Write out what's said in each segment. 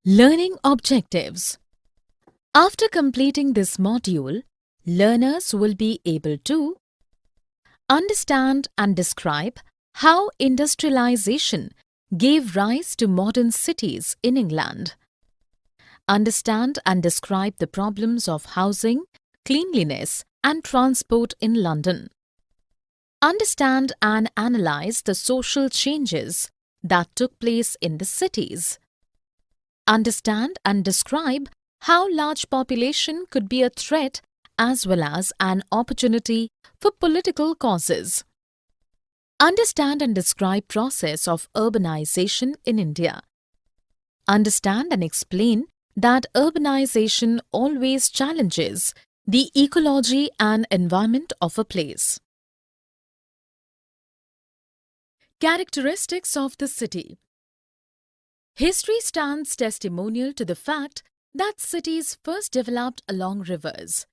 Learning objectives. After completing this module, learners will be able to understand and describe how industrialization gave rise to modern cities in England. Understand and describe the problems of housing, cleanliness, and transport in London. Understand and analyze the social changes that took place in the cities. Understand and describe how large population could be a threat as well as an opportunity for political causes. Understand and describe process of urbanization in India. Understand and explain that urbanization always challenges the ecology and environment of a place. Characteristics of the city. History stands testimonial to the fact that cities first developed along rivers.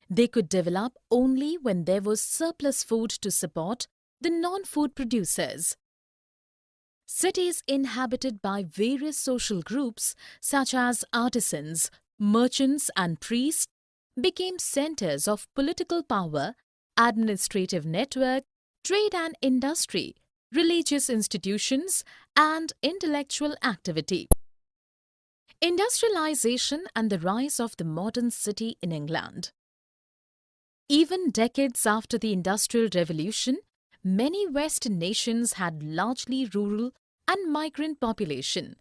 They could develop only when there was surplus food to support the non-food producers. Cities inhabited by various social groups such as artisans, merchants and priests became centers of political power, administrative network, trade and industry, religious institutions, and intellectual activity. Industrialization and the rise of the modern city in England. Even decades after the Industrial Revolution, many Western nations had largely rural and migrant population.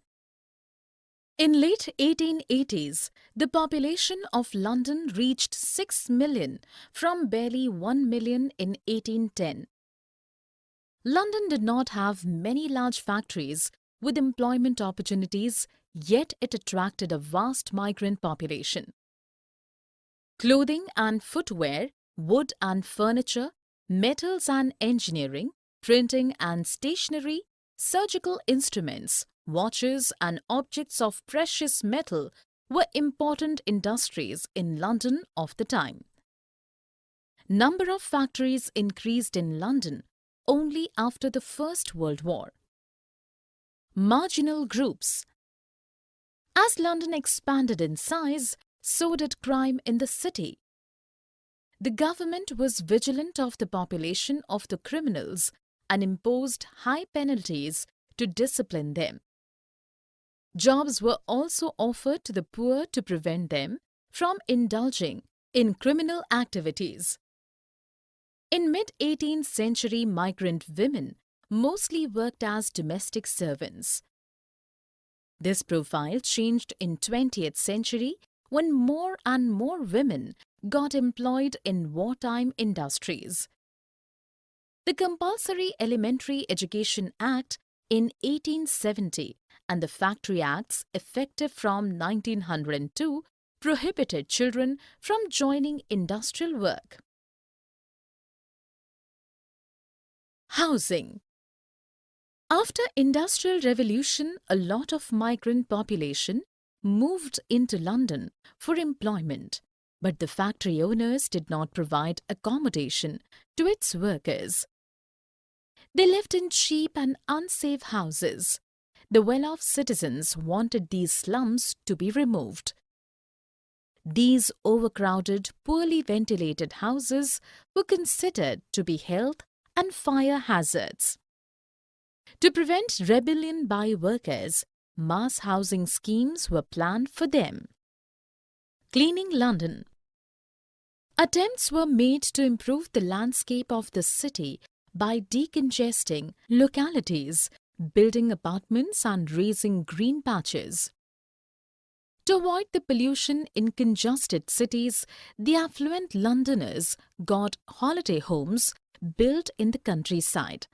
In late 1880s, the population of London reached 6 million from barely 1 million in 1810. London did not have many large factories with employment opportunities, yet it attracted a vast migrant population. Clothing and footwear, wood and furniture, metals and engineering, printing and stationery, surgical instruments, watches and objects of precious metal were important industries in London of the time. Number of factories increased in London only after the First World War. Marginal groups. As London expanded in size, so did crime in the city. The government was vigilant of the population of the criminals and imposed high penalties to discipline them. Jobs were also offered to the poor to prevent them from indulging in criminal activities. In mid-18th century, migrant women mostly worked as domestic servants. This profile changed in 20th century when more and more women got employed in wartime industries. The Compulsory Elementary Education Act in 1870 and the Factory Acts effective from 1902 prohibited children from joining industrial work. Housing. After Industrial Revolution, a lot of migrant population moved into London for employment, but the factory owners did not provide accommodation to its workers. They lived in cheap and unsafe houses. The well-off citizens wanted these slums to be removed. These overcrowded, poorly ventilated houses were considered to be health and fire hazards. To prevent rebellion by workers, mass housing schemes were planned for them. Cleaning London. Attempts were made to improve the landscape of the city by decongesting localities, building apartments and raising green patches. To avoid the pollution in congested cities, the affluent Londoners got holiday homes built in the countryside.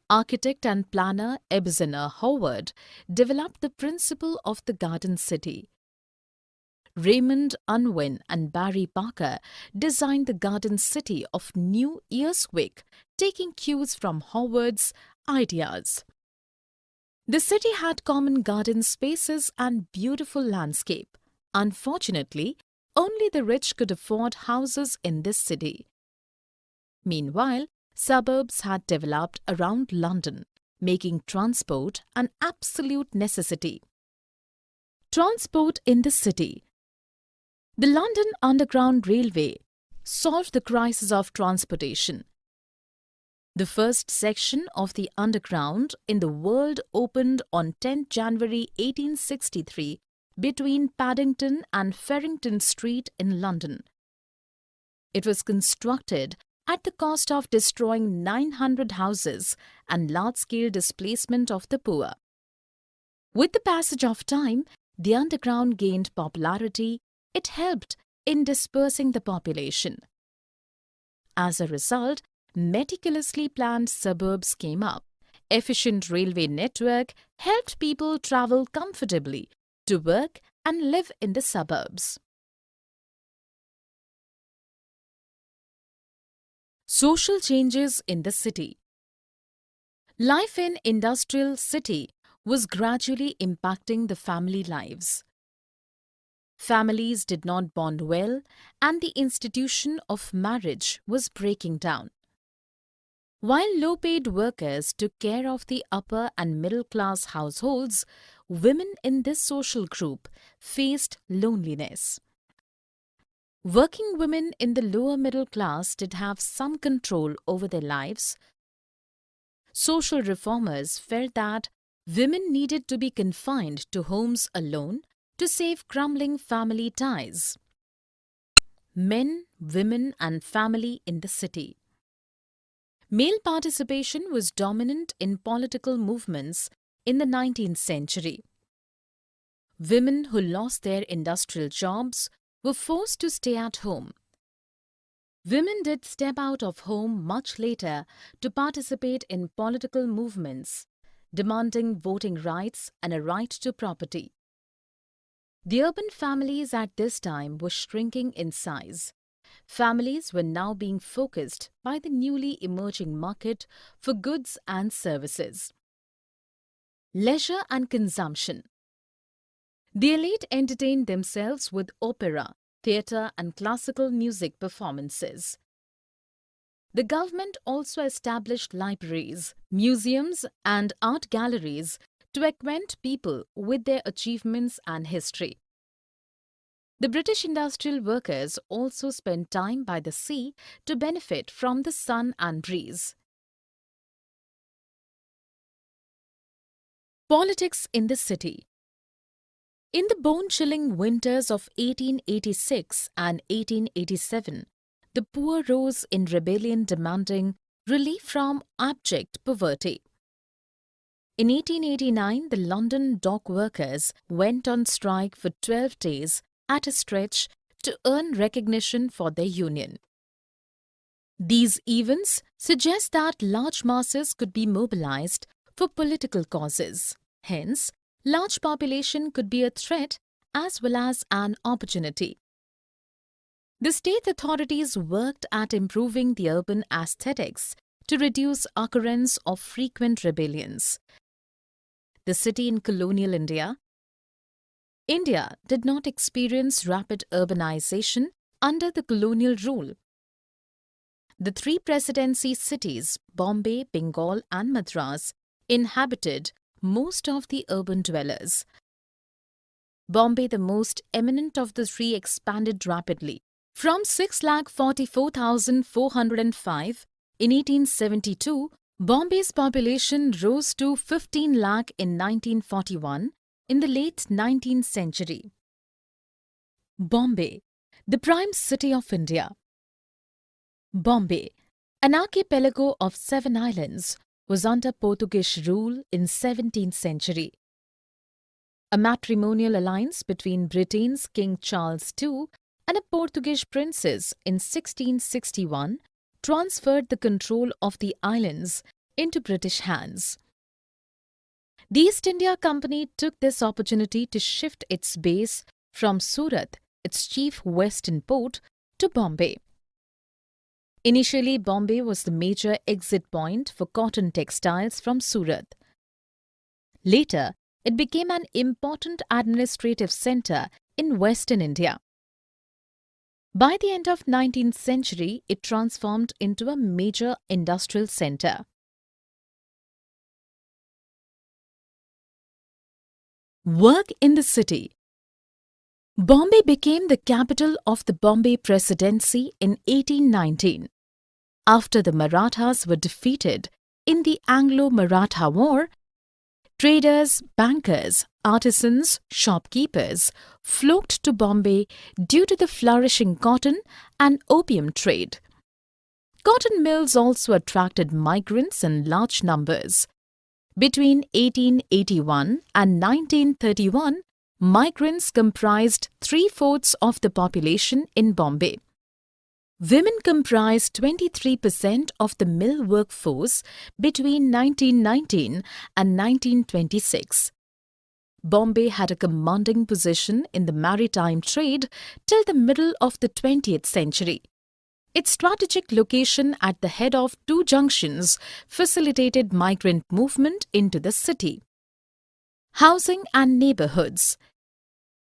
Architect and planner Ebenezer Howard developed the principle of the garden city. Raymond Unwin and Barry Parker designed the garden city of New Earswick, taking cues from Howard's ideas. The city had common garden spaces and beautiful landscape. Unfortunately, only the rich could afford houses in this city. Meanwhile, suburbs had developed around London, making transport an absolute necessity. Transport in the city. The London Underground Railway solved the crisis of transportation. The first section of the Underground in the world opened on 10 January 1863 between Paddington and Farrington Street in London. It was constructed at the cost of destroying 900 houses and large-scale displacement of the poor. With the passage of time, the Underground gained popularity. It helped in dispersing the population. As a result, meticulously planned suburbs came up. Efficient railway network helped people travel comfortably to work and live in the suburbs. Social changes in the city. Life in industrial city was gradually impacting the family lives. Families did not bond well, and the institution of marriage was breaking down. While low-paid workers took care of the upper and middle-class households, women in this social group faced loneliness. Working women in the lower middle class did have some control over their lives. Social reformers felt that women needed to be confined to homes alone to save crumbling family ties. Men, women, and family in the city. Male participation was dominant in political movements in the 19th century. Women who lost their industrial jobs were forced to stay at home. Women did step out of home much later to participate in political movements, demanding voting rights and a right to property. The urban families at this time were shrinking in size. Families were now being focused by the newly emerging market for goods and services. Leisure and consumption. The elite entertained themselves with opera, theatre and classical music performances. The government also established libraries, museums and art galleries to acquaint people with their achievements and history. The British industrial workers also spent time by the sea to benefit from the sun and breeze. Politics in the city. In the bone-chilling winters of 1886 and 1887, the poor rose in rebellion demanding relief from abject poverty. In 1889, the London dock workers went on strike for 12 days at a stretch to earn recognition for their union. These events suggest that large masses could be mobilized for political causes. Hence, large population could be a threat as well as an opportunity. The state authorities worked at improving the urban aesthetics to reduce occurrence of frequent rebellions. The city in colonial India. India did not experience rapid urbanization under the colonial rule. The three presidency cities, Bombay, Bengal and Madras, inhabited most of the urban dwellers. Bombay, the most eminent of the three, expanded rapidly. From 6,44,405 in 1872, Bombay's population rose to 15 lakh in 1941 in the late 19th century. Bombay, the prime city of India. Bombay, an archipelago of 7 islands, was under Portuguese rule in 17th century. A matrimonial alliance between Britain's King Charles II and a Portuguese princess in 1661 transferred the control of the islands into British hands. The East India Company took this opportunity to shift its base from Surat, its chief western port, to Bombay. Initially, Bombay was the major exit point for cotton textiles from Surat. Later, it became an important administrative centre in western India. By the end of 19th century, it transformed into a major industrial centre. Work in the city. Bombay became the capital of the Bombay Presidency in 1819. After the Marathas were defeated in the Anglo-Maratha War, traders, bankers, artisans, shopkeepers flocked to Bombay due to the flourishing cotton and opium trade. Cotton mills also attracted migrants in large numbers. Between 1881 and 1931, migrants comprised three-fourths of the population in Bombay. Women comprised 23% of the mill workforce between 1919 and 1926. Bombay had a commanding position in the maritime trade till the middle of the 20th century. Its strategic location at the head of two junctions facilitated migrant movement into the city. Housing and neighborhoods.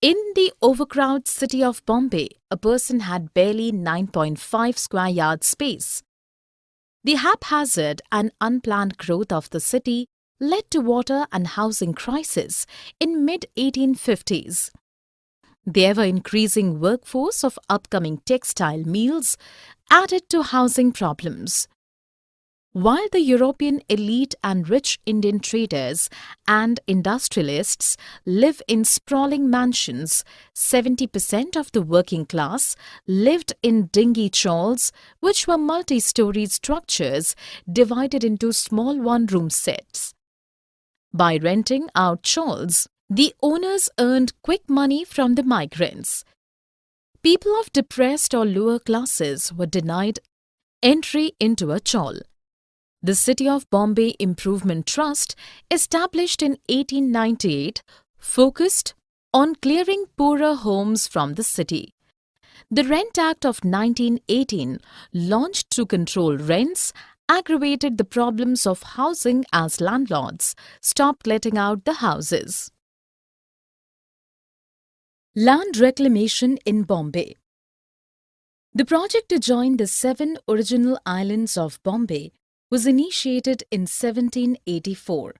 In the overcrowded city of Bombay, a person had barely 9.5 square yards space. The haphazard and unplanned growth of the city led to water and housing crisis in mid-1850s. The ever-increasing workforce of upcoming textile mills added to housing problems. While the European elite and rich Indian traders and industrialists live in sprawling mansions, 70% of the working class lived in dingy chawls, which were multi-story structures divided into small one-room sets. By renting out chawls, the owners earned quick money from the migrants. People of depressed or lower classes were denied entry into a chawl. The City of Bombay Improvement Trust, established in 1898, focused on clearing poorer homes from the city. The Rent Act of 1918, launched to control rents, aggravated the problems of housing as landlords stopped letting out the houses. Land reclamation in Bombay. The project to join the 7 original islands of Bombay was initiated in 1784.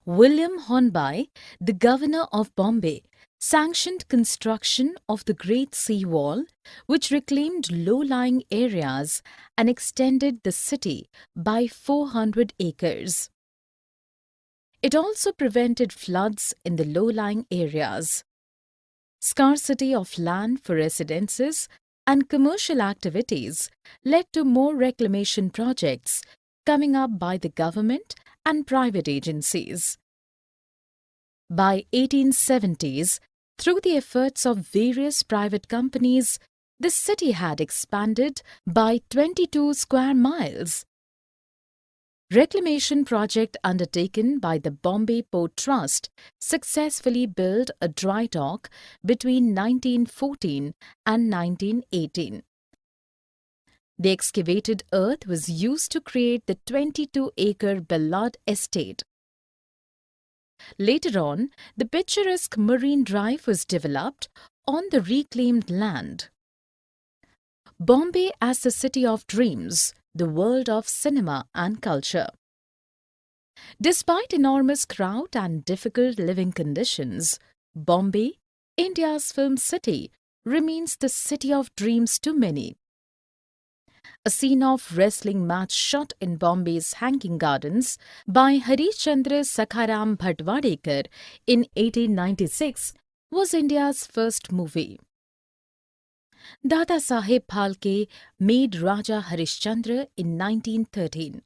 William Hornby, the governor of Bombay, sanctioned construction of the Great Sea Wall, which reclaimed low-lying areas and extended the city by 400 acres. It also prevented floods in the low-lying areas. Scarcity of land for residences and commercial activities led to more reclamation projects coming up by the government and private agencies. By 1870s, through the efforts of various private companies, the city had expanded by 22 square miles. Reclamation project undertaken by the Bombay Port Trust successfully built a dry dock between 1914 and 1918. The excavated earth was used to create the 22-acre Ballard estate. Later on, the picturesque Marine Drive was developed on the reclaimed land. Bombay as the city of dreams, the world of cinema and culture. Despite enormous crowd and difficult living conditions, Bombay, India's film city, remains the city of dreams to many. A scene of wrestling match shot in Bombay's Hanging Gardens by Harishchandra Sakharam Bhatwadekar in 1896 was India's first movie. Dada Saheb Phalke made Raja Harishchandra in 1913.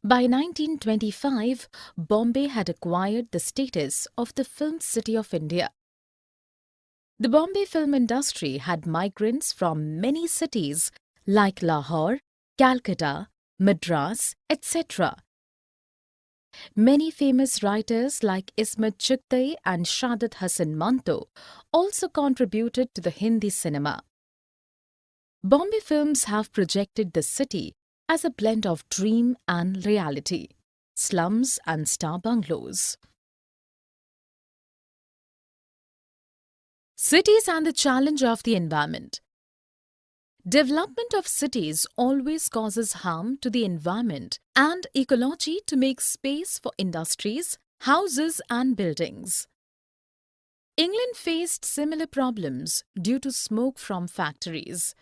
By 1925, Bombay had acquired the status of the film city of India. The Bombay film industry had migrants from many cities like Lahore, Calcutta, Madras, etc. Many famous writers like Ismat Chugtai and Saadat Hasan Manto also contributed to the Hindi cinema. Bombay films have projected the city as a blend of dream and reality, slums and star bungalows. Cities and the challenge of the environment. Development of cities always causes harm to the environment and ecology to make space for industries, houses and buildings. England faced similar problems due to smoke from factories.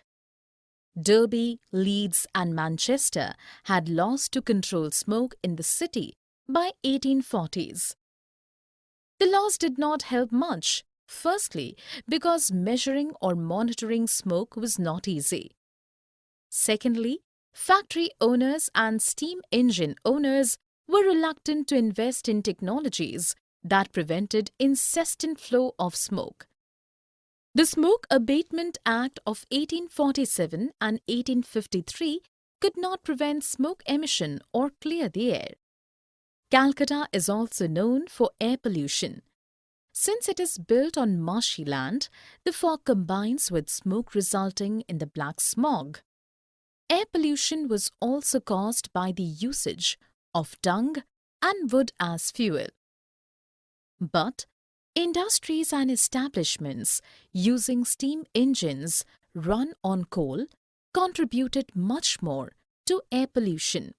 Derby, Leeds, and Manchester had laws to control smoke in the city by 1840s. The laws did not help much, firstly because measuring or monitoring smoke was not easy. Secondly, factory owners and steam engine owners were reluctant to invest in technologies that prevented incessant flow of smoke. The Smoke Abatement Act of 1847 and 1853 could not prevent smoke emission or clear the air. Calcutta is also known for air pollution. Since it is built on marshy land, the fog combines with smoke resulting in the black smog. Air pollution was also caused by the usage of dung and wood as fuel. But industries and establishments using steam engines run on coal contributed much more to air pollution.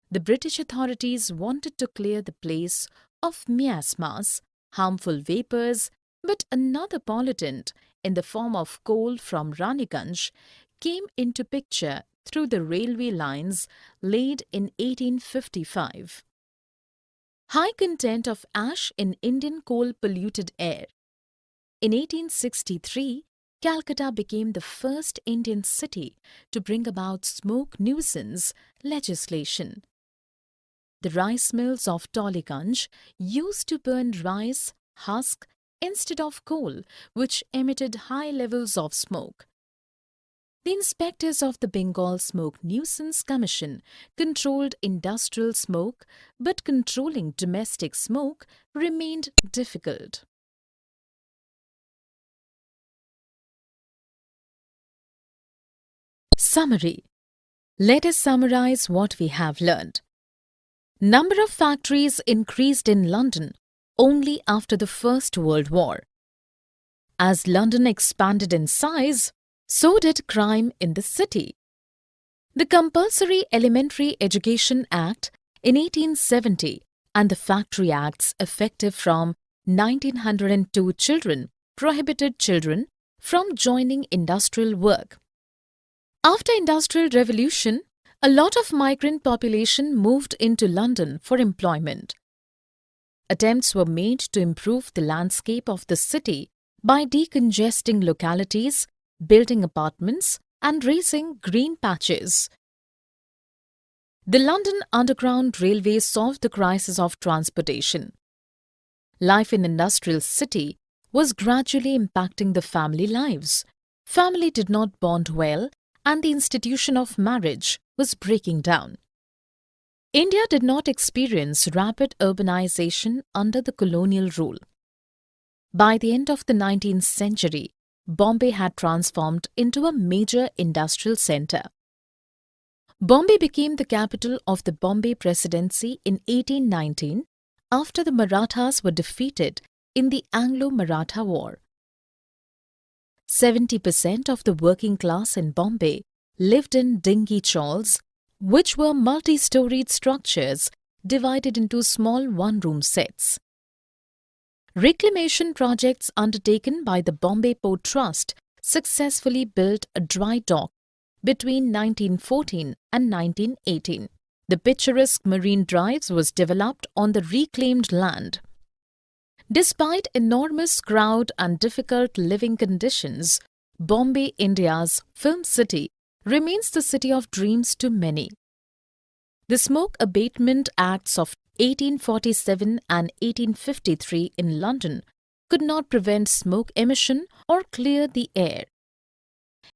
The British authorities wanted to clear the place of miasmas, harmful vapours, but another pollutant in the form of coal from Raniganj came into picture through the railway lines laid in 1855. High content of ash in Indian coal polluted air. In 1863, Calcutta became the first Indian city to bring about smoke nuisance legislation. The rice mills of Toliganj used to burn rice husk instead of coal, which emitted high levels of smoke. The inspectors of the Bengal Smoke Nuisance Commission controlled industrial smoke, but controlling domestic smoke remained difficult. Summary. Let us summarize what we have learned. Number of factories increased in London only after the First World War. As London expanded in size, so did crime in the city. The Compulsory Elementary Education Act in 1870 and the Factory Acts effective from 1902 prohibited children from joining industrial work. After Industrial Revolution, a lot of migrant population moved into London for employment. Attempts were made to improve the landscape of the city by decongesting localities, building apartments, and raising green patches. The London Underground Railway solved the crisis of transportation. Life in industrial city was gradually impacting the family lives. Family did not bond well, and the institution of marriage was breaking down. India did not experience rapid urbanization under the colonial rule. By the end of the 19th century, Bombay had transformed into a major industrial centre. Bombay became the capital of the Bombay Presidency in 1819 after the Marathas were defeated in the Anglo-Maratha War. 70% of the working class in Bombay lived in dinghy chawls, which were multi-storied structures divided into small one-room sets. Reclamation projects undertaken by the Bombay Port Trust successfully built a dry dock between 1914 and 1918. The picturesque marine drives was developed on the reclaimed land. Despite enormous crowd and difficult living conditions, Bombay, India's film city, remains the city of dreams to many. The Smoke Abatement Acts of 1847 and 1853 in London could not prevent smoke emission or clear the air.